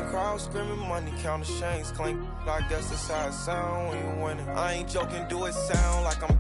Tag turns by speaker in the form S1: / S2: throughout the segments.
S1: crowd screaming, money counter chains clink. I guess that's how it sound when you winning. I ain't joking, do it sound like I'm.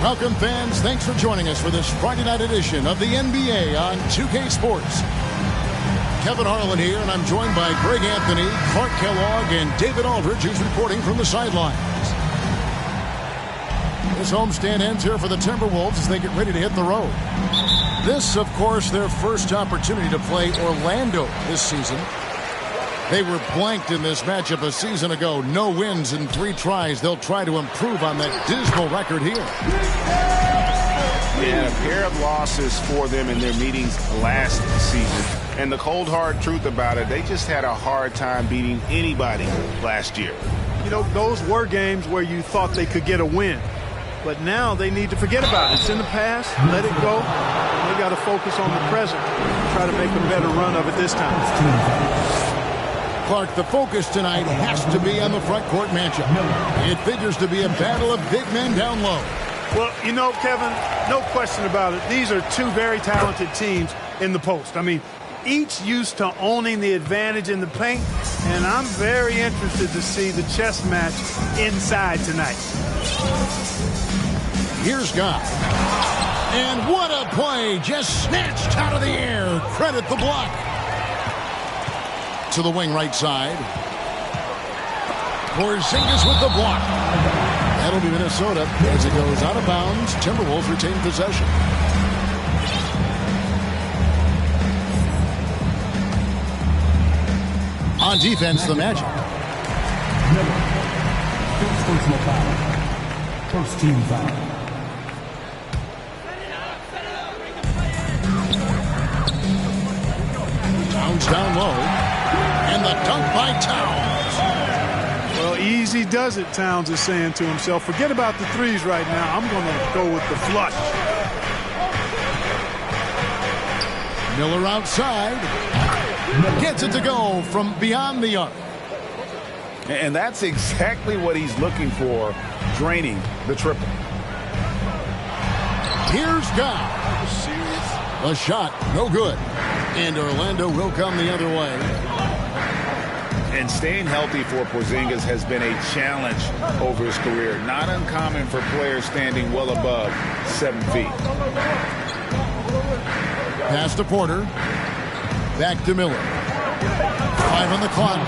S2: Welcome, fans. Thanks for joining us for this Friday night edition of the NBA on 2K Sports. Kevin Harlan here, and I'm joined by Greg Anthony, Clark Kellogg, and David Aldridge, who's reporting from the sidelines. This homestand ends here for the Timberwolves as they get ready to hit the road. This, of course, their first opportunity to play Orlando this season. They were blanked in this matchup a season ago. No wins in 3 tries. They'll try to improve on that dismal record here.
S3: And a pair of losses for them in their meetings last season. And the cold, hard truth about it, they just had a hard time beating anybody last year.
S4: You know, those were games where you thought they could get a win. But now they need to forget about it. It's in the past. Let it go. They got to focus on the present. Try to make a better run of it this time.
S2: Clark, the focus tonight has to be on the front court matchup. It figures to be a battle of big men down low.
S4: Well, you know, Kevin, no question about it. These are 2 very talented teams in the post. I mean, each used to owning the advantage in the paint, and I'm very interested to see the chess match inside tonight.
S2: Here's Guy. And what a play! Just snatched out of the air. Credit the block. To the wing right side. Porzingis with the block. That'll be Minnesota as it goes out of bounds. Timberwolves retain possession. On defense, the Magic.
S5: Personal foul. First team foul.
S2: Towns down low. And the dunk by Towns.
S4: Well, easy does it, Towns is saying to himself. Forget about the threes right now. I'm going to go with the flush.
S2: Miller outside. Gets it to go from beyond the arc.
S3: And that's exactly what he's looking for, draining the triple.
S2: Here's Guy. A shot, no good. And Orlando will come the other way.
S3: And staying healthy for Porzingis has been a challenge over his career. Not uncommon for players standing well above 7 feet.
S2: Pass to Porter. Back to Miller. 5 on the clock.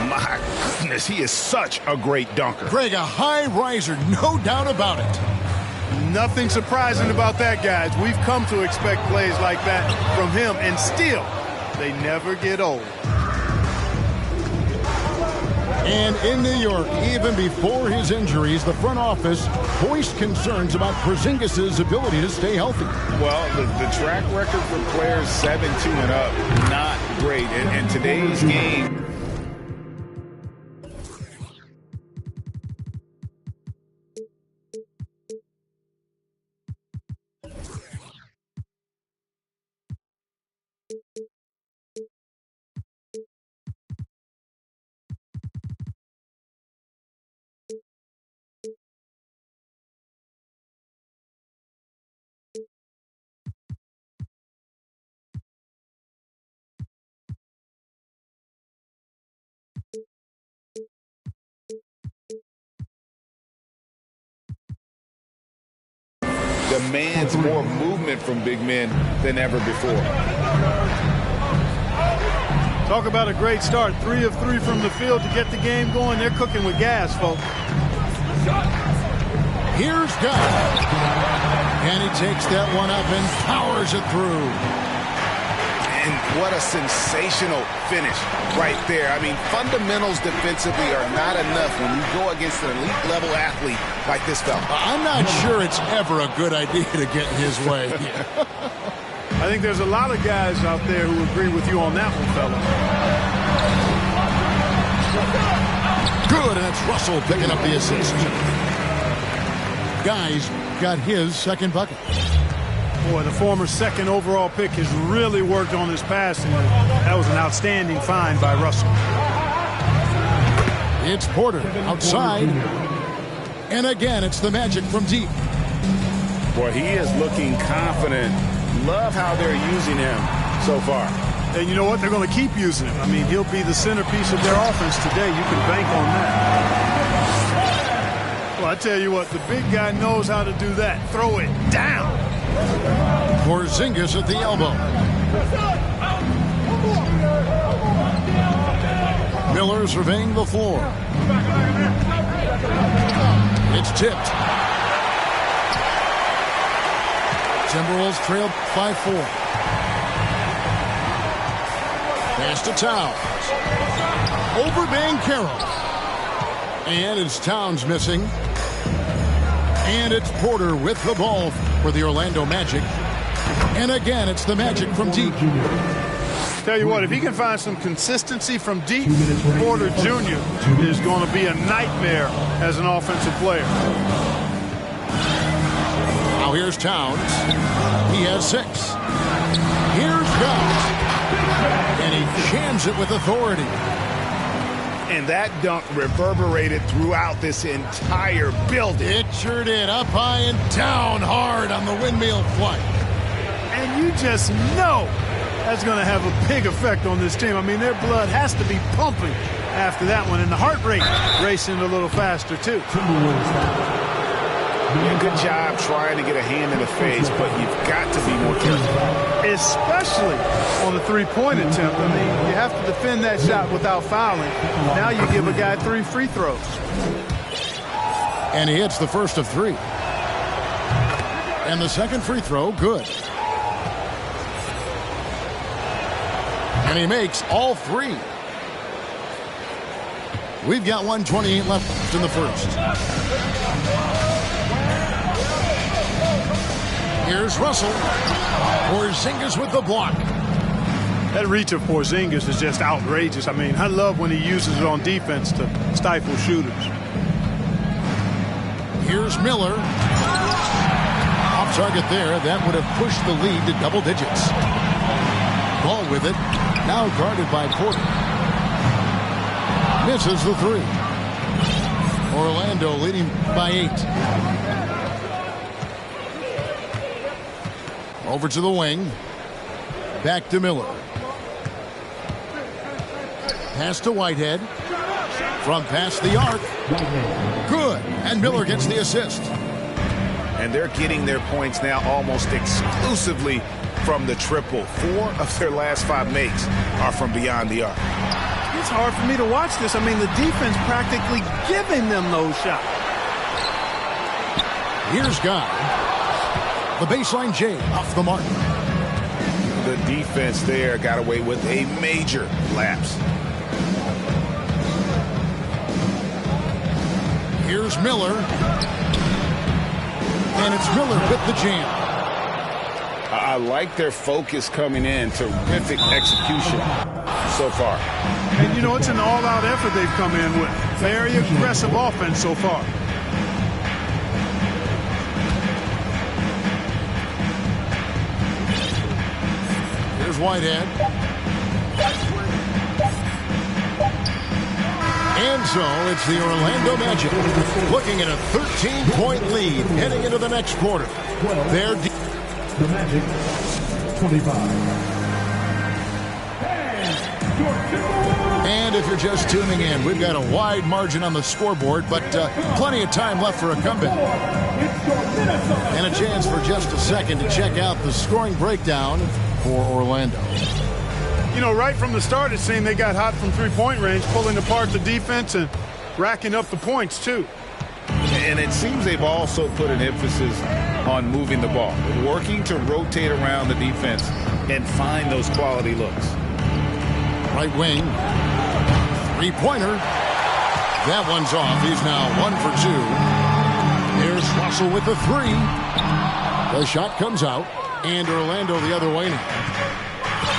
S3: My goodness, he is such a great dunker.
S2: Greg, a high riser, no doubt about it.
S4: Nothing surprising about that, guys. We've come to expect plays like that from him, and still, they never get old.
S2: And in New York, even before his injuries, the front office voiced concerns about Porzingis' ability to stay healthy.
S3: Well, the track record for players 7-2 and up, not great. And today's game demands more movement from big men than ever before.
S4: Talk about a great start. 3 of 3 from the field to get the game going. They're cooking with gas, folks.
S2: Here's Guy. And he takes that one up and powers it through.
S3: And what a sensational finish right there. I mean, fundamentals defensively are not enough when you go against an elite-level athlete like this fella.
S2: I'm not sure it's ever a good idea to get in his way.
S4: I think there's a lot of guys out there who agree with you on that one, fella.
S2: Good, and it's Russell picking up the assist. Guy's got his second bucket.
S4: Boy, the former second overall pick has really worked on his passing. That was an outstanding find by Russell.
S2: It's Porter outside. And again, it's the Magic from deep.
S3: Boy, he is looking confident. Love how they're using him so far.
S4: And you know what? They're going to keep using him. I mean, he'll be the centerpiece of their offense today. You can bank on that. Well, I tell you what, the big guy knows how to do that. Throw it down.
S2: Porzingis at the elbow. Miller surveying the floor. It's tipped. Timberwolves trailed 5-4. Pass to Towns. Over Banchero. And it's Towns missing. And it's Porter with the ball for the Orlando Magic. And again, it's the Magic from deep.
S4: Tell you what, if he can find some consistency from deep, Porter Jr. is going to be a nightmare as an offensive player.
S2: Now here's Towns. He has 6. Here's Towns. And he jams it with authority.
S3: And that dunk reverberated throughout this entire building.
S2: It sure did. Up high and down hard on the windmill flight.
S4: And you just know that's going to have a big effect on this team. I mean, their blood has to be pumping after that one. And the heart rate racing a little faster, too.
S3: Yeah, good job trying to get a hand in the face, but you've got to be more careful.
S4: Especially on the three-point attempt. I mean, you have to defend that shot without fouling. Now you give a guy 3 free throws.
S2: And he hits the first of 3. And the second free throw, good. And he makes all 3. We've got 1:28 left in the first. Here's Russell. Porzingis with the block.
S4: That reach of Porzingis is just outrageous. I mean, I love when he uses it on defense to stifle shooters.
S2: Here's Miller. Off target there. That would have pushed the lead to double digits. Ball with it. Now guarded by Porter. Misses the 3. Orlando leading by 8. Over to the wing. Back to Miller. Pass to Whitehead. From past the arc. Good. And Miller gets the assist.
S3: And they're getting their points now almost exclusively from the triple. 4 of their last 5 makes are from beyond the arc.
S4: It's hard for me to watch this. I mean, the defense practically giving them those shots.
S2: Here's Guy. The baseline J off the mark.
S3: The defense there got away with a major lapse.
S2: Here's Miller. And it's Miller with the jam.
S3: I like their focus coming in. Terrific execution so far.
S4: And, you know, it's an all-out effort they've come in with. Very aggressive offense so far.
S2: Here's Whitehead. And so it's the Orlando Magic looking at a 13-point lead heading into the next quarter. They're
S5: The Magic, 25. And your Timberwolves
S2: And if you're just tuning in, we've got a wide margin on the scoreboard, but plenty of time left for a comeback. And a chance for just a second to check out the scoring breakdown for Orlando.
S4: You know, right from the start, it seemed they got hot from three-point range, pulling apart the defense and racking up the points, too.
S3: And it seems they've also put an emphasis on moving the ball, working to rotate around the defense and find those quality looks.
S2: Right wing. Three-pointer. That one's off. He's now 1 for 2. Here's Russell with the three. The shot comes out, and Orlando the other way now.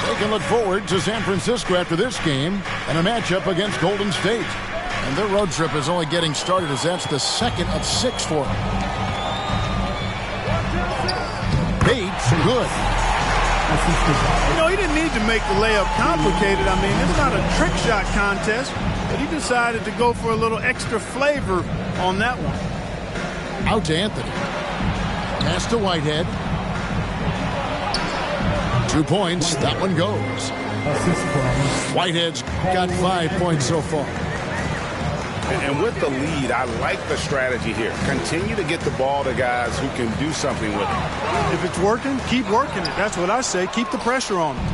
S2: They can look forward to San Francisco after this game and a matchup against Golden State. And their road trip is only getting started as that's the second of 6 for them. Bates, good.
S4: You know, he didn't need to make the layup complicated. I mean, it's not a trick shot contest, but he decided to go for a little extra flavor on that one.
S2: Out to Anthony. Pass to Whitehead. 2 points. That one goes. Whitehead's got 5 points so far.
S3: And with the lead, I like the strategy here. Continue to get the ball to guys who can do something with it.
S4: If it's working, keep working it. That's what I say. Keep the pressure on him.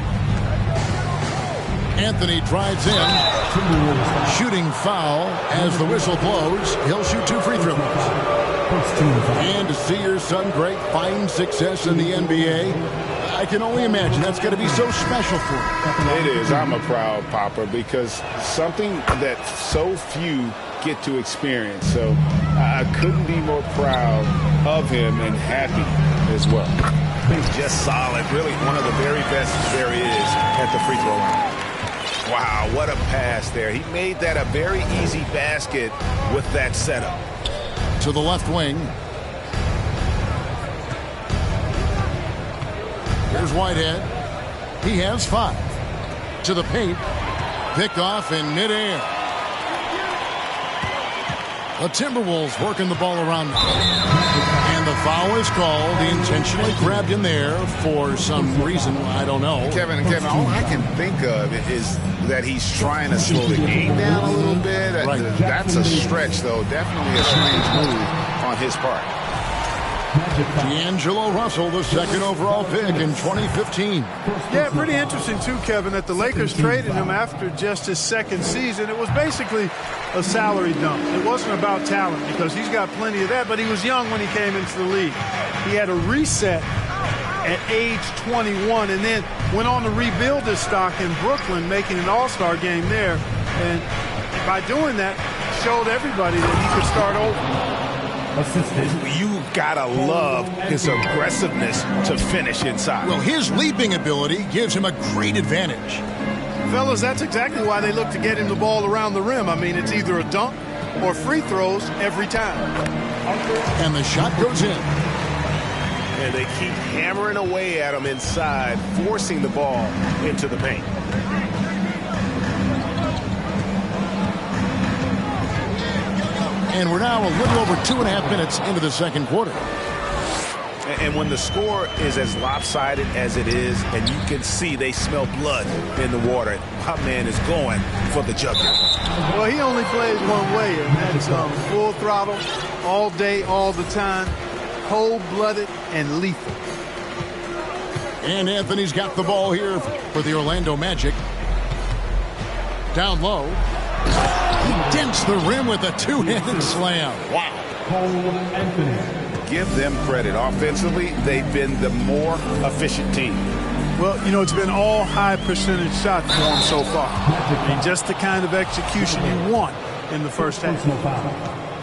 S2: Anthony drives in. Shooting foul as the whistle blows. He'll shoot 2 free throws. And to see your son Greg find success in the NBA, I can only imagine that's going to be so special for him.
S3: It is. I'm a proud papa because something that so few get to experience. So I couldn't be more proud of him and happy as well. He's just solid. Really one of the very best there is at the free throw line. Wow, what a pass there. He made that a very easy basket with that setup.
S2: To the left wing. Here's Whitehead. He has 5. To the paint. Picked off in midair. The Timberwolves working the ball around them. And the foul is called. He intentionally grabbed in there for some reason. I don't know.
S3: Kevin, all I can think of is that he's trying to slow the game down a little bit.
S2: Right.
S3: That's a stretch, though. Definitely a strange move on his part.
S2: D'Angelo Russell, the second overall pick in 2015.
S4: Yeah, pretty interesting, too, Kevin, that the Lakers traded him after just his second season. It was basically a salary dump. It wasn't about talent because he's got plenty of that, but he was young when he came into the league. He had a reset at age 21 and then went on to rebuild his stock in Brooklyn, making an all-star game there. And by doing that, showed everybody that he could start over.
S3: You gotta love his aggressiveness to finish inside.
S2: Well, his leaping ability gives him a great advantage.
S4: Fellas, that's exactly why they look to get him the ball around the rim. I mean, it's either a dunk or free throws every time.
S2: And the shot goes in.
S3: And they keep hammering away at him inside, forcing the ball into the paint.
S2: And we're now a little over 2.5 minutes into the second quarter.
S3: And when the score is as lopsided as it is, and you can see they smell blood in the water, my man is going for the jugular.
S4: Well, he only plays one way, and that's full throttle, all day, all the time, cold-blooded and lethal.
S2: And Anthony's got the ball here for the Orlando Magic. Down low. He dents the rim with a two-handed slam. Wow.
S3: Give them credit. Offensively, they've been the more efficient team.
S4: Well, you know, it's been all high-percentage shots for them so far. And just the kind of execution you want in the first half.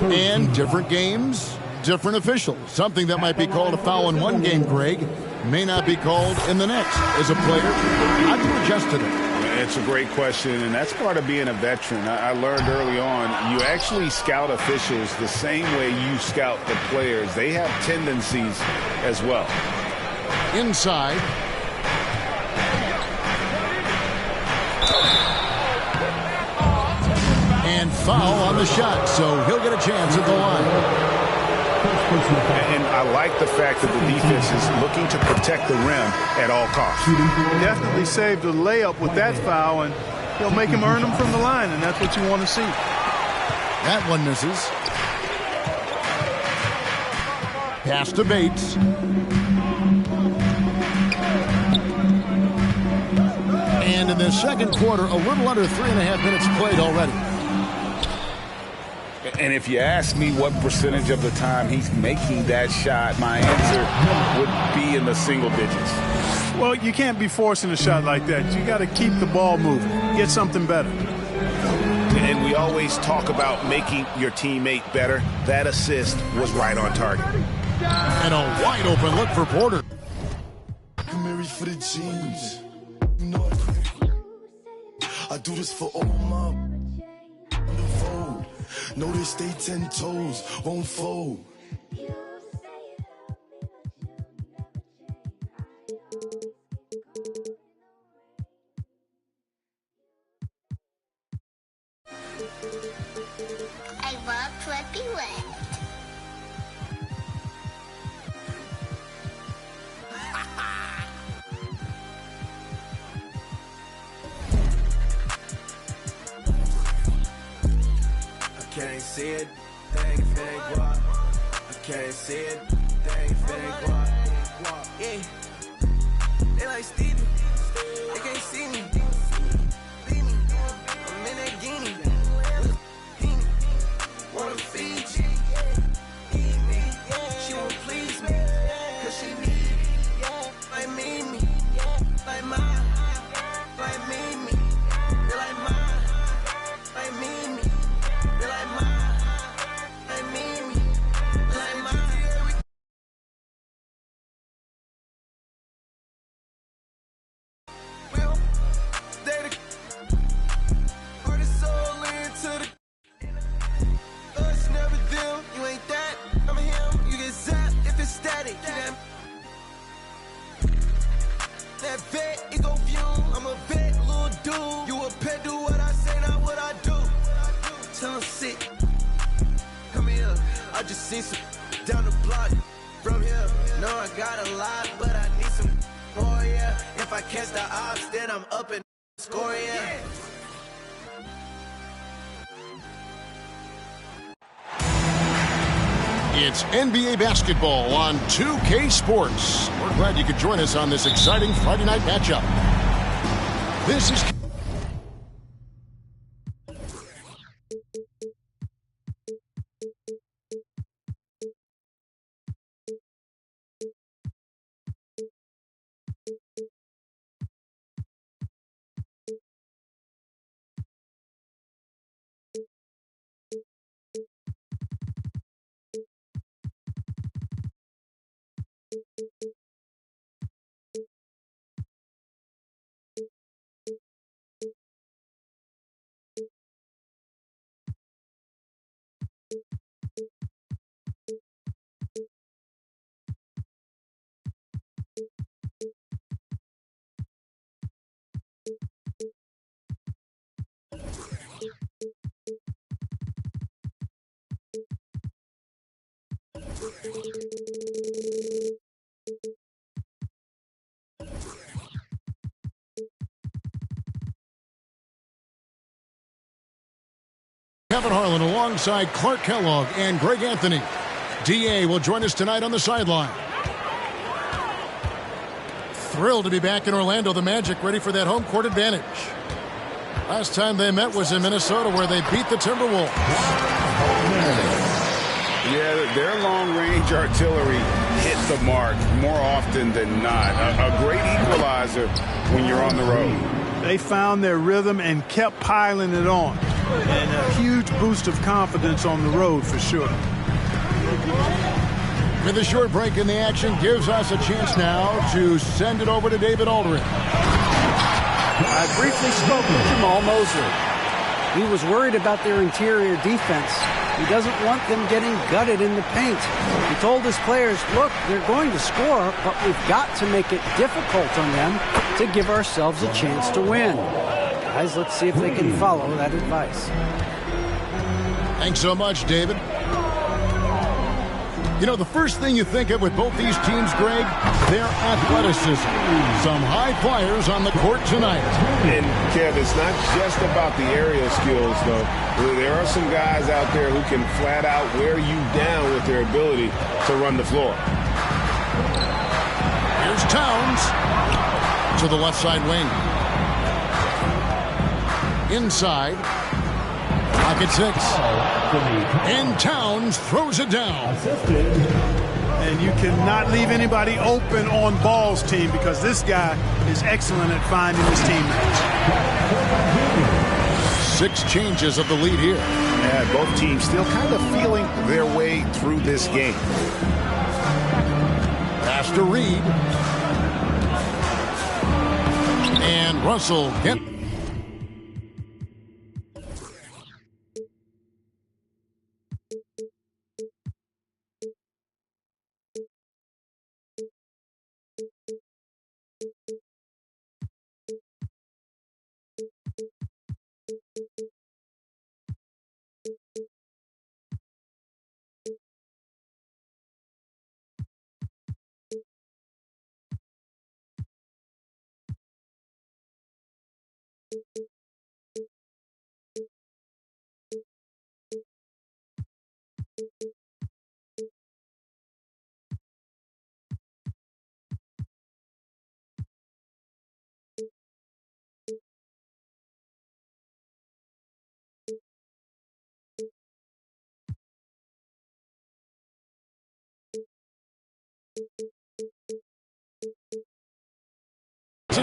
S2: And different games, different officials. Something that might be called a foul in one game, Greg, may not be called in the next. As a player, how do you adjust to that?
S3: It's a great question, and that's part of being a veteran. I learned early on, you actually scout officials the same way you scout the players. They have tendencies as well.
S2: Inside. And foul on the shot, so he'll get a chance at the line.
S3: And I like the fact that the defense is looking to protect the rim at all costs.
S4: Definitely saved a layup with that foul, and He'll make him earn them from the line, and that's what you want to see.
S2: That one misses. Pass to Bates. And in the second quarter, a little under 3.5 minutes played already.
S3: And if you ask me what percentage of the time he's making that shot, my answer would be in the single digits.
S4: Well, you can't be forcing a shot like that. You got to keep the ball moving. Get something better.
S3: And we always talk about making your teammate better. That assist was right on target.
S2: And a wide open look for Porter.
S6: I'm married for the jeans. You know I do this for all my fold. Know they stay 10 toes, won't fold.
S7: I walked what we went.
S1: I can't see it, thing fake walk. I can't see it, thing fake walk. Yeah, they like Stevie, they can't see me. I'm in that guinea. Wanna feed you, eat me. She won't please me, cause she need me. Like me, like mine, like me. They like mine, like me. They like mine, like me. Like mine. Well, they the put his soul into the. Us never them, you ain't that. I'm him, you get zapped if it's static. That vet, it go view. I'm a vet, little dude. You a pet, do what I say, not what I do. Tell him sit. Come here, I just seen some down the block from here. No, I got a lot, but I need some more, yeah. If I catch the ops, then I'm up and score, yeah.
S2: It's NBA basketball on 2K Sports. We're glad you could join us on this exciting Friday night matchup. This is... Kevin Harlan alongside Clark Kellogg and Greg Anthony. D.A. will join us tonight on the sideline. Thrilled to be back in Orlando. The Magic ready for that home court advantage. Last time they met was in Minnesota where they beat the Timberwolves.
S3: Yeah, their long-range artillery hit the mark more often than not. A great equalizer when you're on the road.
S4: They found their rhythm and kept piling it on. And a huge boost of confidence on the road for sure.
S2: With a short break in the action gives us a chance now to send it over to David Aldridge.
S8: I briefly spoke with Jamal Mosley. He was worried about their interior defense. He doesn't want them getting gutted in the paint. He told his players, look, they're going to score, but we've got to make it difficult on them to give ourselves a chance to win. Guys, let's see if they can follow that advice.
S2: Thanks so much, David. You know, the first thing you think of with both these teams, Greg, their athleticism. Some high flyers on the court tonight.
S3: And, Kev, it's not just about the aerial skills, though. There are some guys out there who can flat out wear you down with their ability to run the floor.
S2: Here's Towns to the left side wing. Inside. Pocket 6. And Towns throws it down.
S4: And you cannot leave anybody open on Ball's team because this guy is excellent at finding his teammates.
S2: 6 changes of the lead here.
S3: Yeah, both teams still kind of feeling their way through this game.
S2: Pass to Reed. And Russell gets.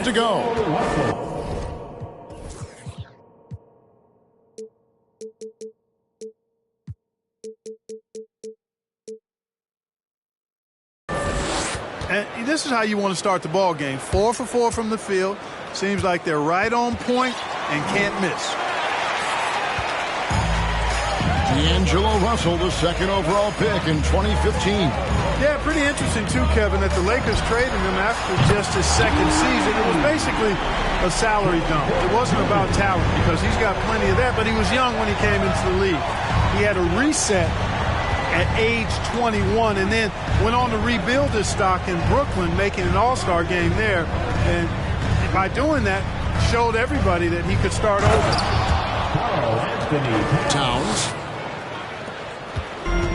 S2: To go.
S4: And this is how you want to start the ball game. 4 for 4 from the field. Seems like they're right on point and can't miss.
S2: D'Angelo Russell, the second overall pick in 2015.
S4: Yeah, pretty interesting, too, Kevin, that the Lakers traded him after just his second season. It was basically a salary dump. It wasn't about talent because he's got plenty of that, but he was young when he came into the league. He had a reset at age 21 and then went on to rebuild his stock in Brooklyn, making an all-star game there. And by doing that, showed everybody that he could start over.
S2: Towns.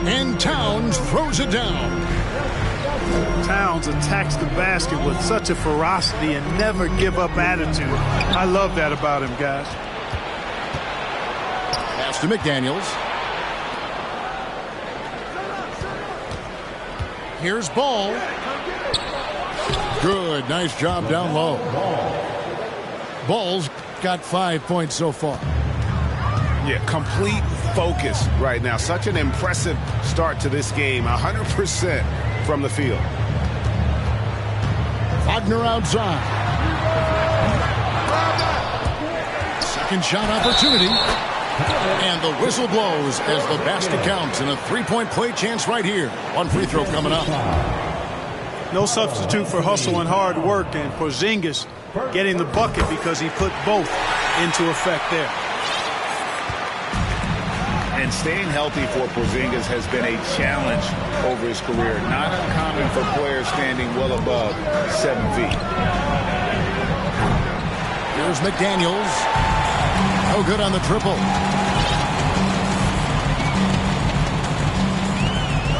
S2: And Towns throws it down.
S4: Towns attacks the basket with such a ferocity and never give up attitude. I love that about him, guys.
S2: Pass to McDaniels. Here's Ball. Good. Nice job down low. Ball's got 5 points so far.
S3: Yeah, complete focus right now. Such an impressive start to this game. 100% from the field.
S2: Wagner outside. Second shot opportunity. And the whistle blows as the basket counts. And a three-point play chance right here. One free throw coming up.
S4: No substitute for hustle and hard work. And Porzingis getting the bucket because he put both into effect there.
S3: And staying healthy for Porzingis has been a challenge over his career. Not uncommon for players standing well above 7 feet.
S2: Here's McDaniels. No good on the triple.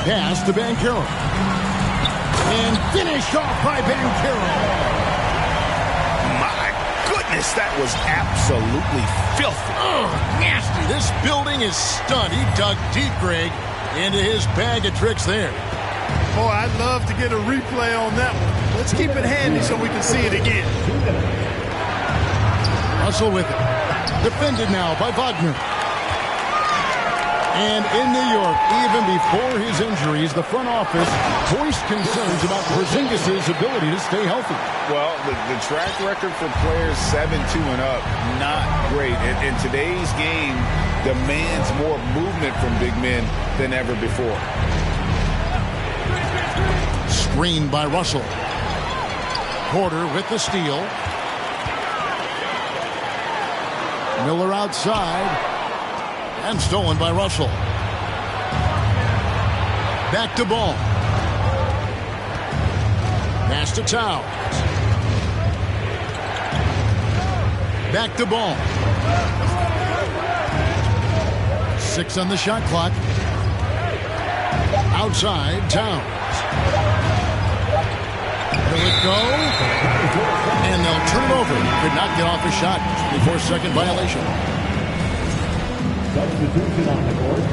S2: Pass to Banchero. And finished off by Banchero.
S3: That was absolutely filthy.
S2: Oh, nasty. This building is stunned. He dug deep, Greg, into his bag of tricks there.
S4: Boy, I'd love to get a replay on that one. Let's keep it handy so we can see it again.
S2: Russell with it. Defended now by Wagner. And in New York, even before his injuries, the front office voiced concerns about Porzingis' ability to stay healthy.
S3: Well, the track record for players 7-2 and up, not great. And today's game demands more movement from big men than ever before.
S2: Screened by Russell. Porter with the steal. Miller outside. And stolen by Russell. Back to Ball. Pass to Towns. Back to Ball. 6 on the shot clock. Outside, Towns. Will it go? And they'll turn it over. Could not get off a shot. 24-second violation.
S5: Substitution on the board.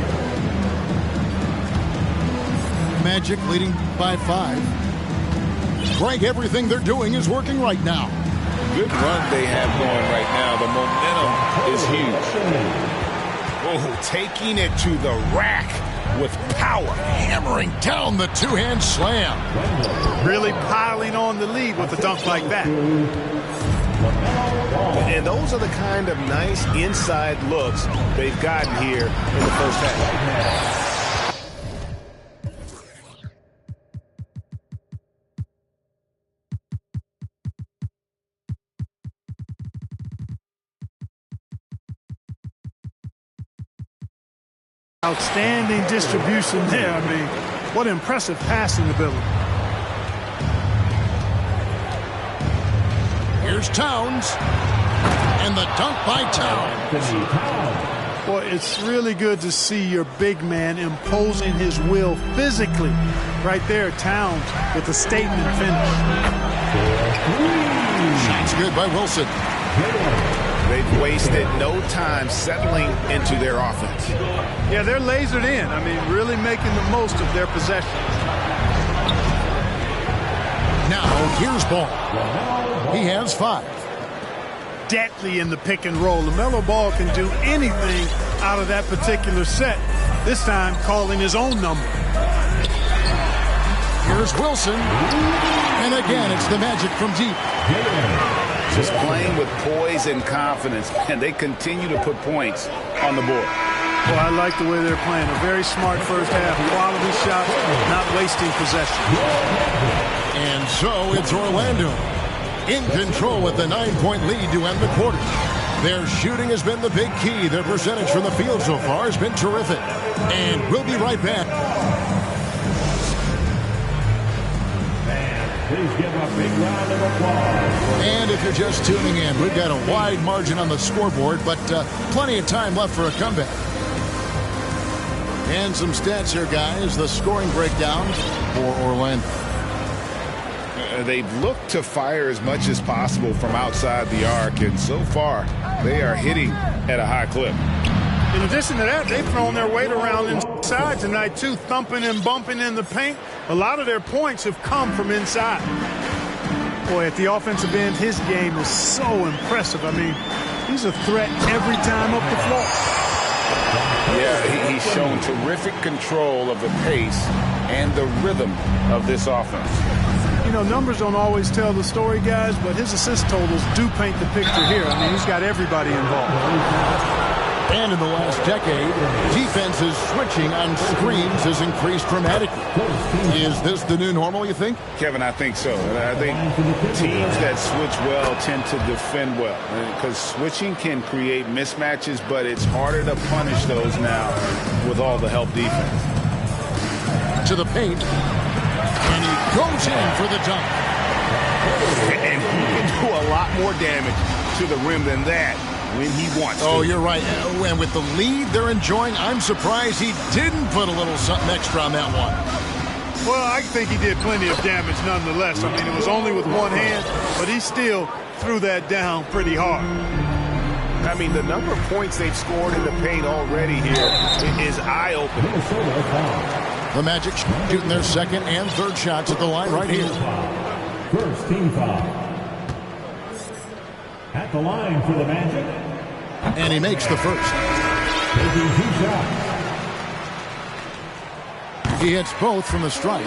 S2: Magic leading by 5. Greg, everything they're doing is working right now.
S3: Good run they have going right now. The momentum is huge. Oh, taking it to the rack with power.
S2: Hammering down the two-hand slam.
S4: Really piling on the lead with a dunk like that.
S3: And those are the kind of nice inside looks they've gotten here in the first half.
S4: Outstanding distribution there. I mean, what impressive passing ability.
S2: Here's Towns. And the dunk by Towns.
S4: Boy, it's really good to see your big man imposing his will physically. Right there, Towns with a statement finish.
S2: Shot's good by Wilson.
S3: They've wasted no time settling into their offense.
S4: Yeah, they're lasered in. I mean, really making the most of their possession.
S2: Now, here's Ball. He has 5.
S4: Deadly in the pick and roll. LaMelo Ball can do anything out of that particular set. This time, calling his own number.
S2: Here's Wilson. And again, it's the Magic from deep.
S3: Just playing with poise and confidence, and they continue to put points on the board.
S4: Well, I like the way they're playing. A very smart first half. Quality shots, not wasting possession.
S2: And so it's Orlando in control with the 9-point lead to end the quarter. Their shooting has been the big key. Their percentage from the field so far has been terrific. And we'll be right back.
S5: Please give a big round of applause.
S2: And if you're just tuning in, we've got a wide margin on the scoreboard, but plenty of time left for a comeback. And some stats here, guys. The scoring breakdown for Orlando.
S3: They've looked to fire as much as possible from outside the arc, and so far they are hitting at a high clip.
S4: In addition to that, they've thrown their weight around inside tonight, too, thumping and bumping in the paint. A lot of their points have come from inside. Boy, at the offensive end, his game is so impressive. I mean, he's a threat every time up the floor.
S3: Yeah, he's shown terrific control of the pace and the rhythm of this offense.
S4: You know, numbers don't always tell the story, guys, but his assist totals do paint the picture here. I mean, he's got everybody involved.
S2: And in the last decade, defenses switching on screens has increased dramatically. Is this the new normal, you think?
S3: Kevin, I think so. I think teams that switch well tend to defend well, because switching can create mismatches, but it's harder to punish those now with all the help defense.
S2: To the paint, and he goes in for the dunk.
S3: And he can do a lot more damage to the rim than that when he wants to.
S2: Oh, you're right. And with the lead they're enjoying, I'm surprised he didn't put a little something extra on that one.
S4: Well, I think he did plenty of damage nonetheless. I mean, it was only with one hand, but he still threw that down pretty hard.
S3: I mean, the number of points they've scored in the paint already here is eye-opening.
S2: The Magic shooting their second and third shots at the line right here.
S5: First team foul. At the line for the Magic.
S2: And he makes the first.
S5: Taking 2 shots.
S2: He hits both from the stripe.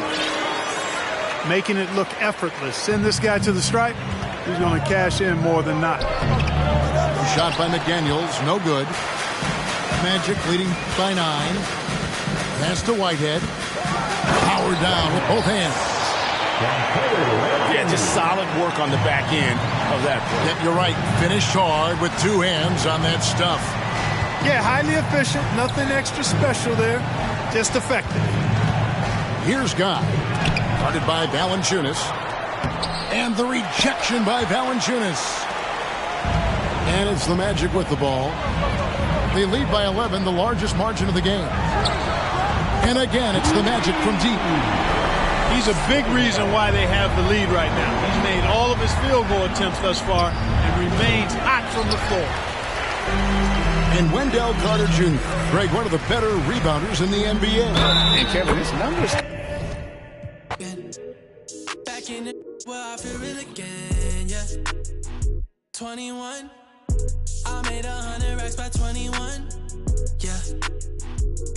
S4: Making it look effortless. Send this guy to the stripe. He's going to cash in more than not.
S2: Shot by McDaniels. No good. Magic leading by 9. Pass to Whitehead. Power down with both hands.
S3: Yeah, just solid work on the back end of that play.
S2: Yep, you're right. Finished hard with 2 hands on that stuff.
S4: Yeah, highly efficient. Nothing extra special there. Just effective.
S2: Here's Guy. Guarded by Valanciunas. And the rejection by Valanciunas. And it's the Magic with the ball. They lead by 11, the largest margin of the game. And again, it's the Magic from deep.
S4: He's a big reason why they have the lead right now. He's made all of his field goal attempts thus far and remains hot from the floor.
S2: And Wendell Carter Jr., Greg, one of the better rebounders in the NBA.
S3: And Kevin, his numbers.
S9: Back in the where I feel real again, yeah. 21. I made 100 racks by 21. Yeah.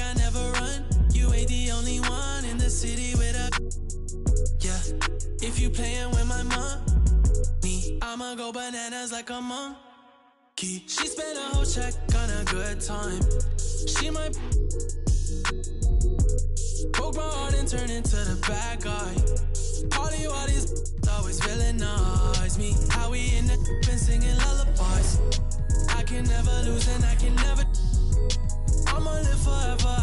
S9: I never run. You ain't the only one in the city with a. Yeah. If you playin' with my money, I'ma go bananas like a monkey. She spent a whole check on a good time. She might broke my heart and turn into the bad guy. All these always villainize me. How we in the been singing lullabies. I can never lose and I can never. I'ma live forever.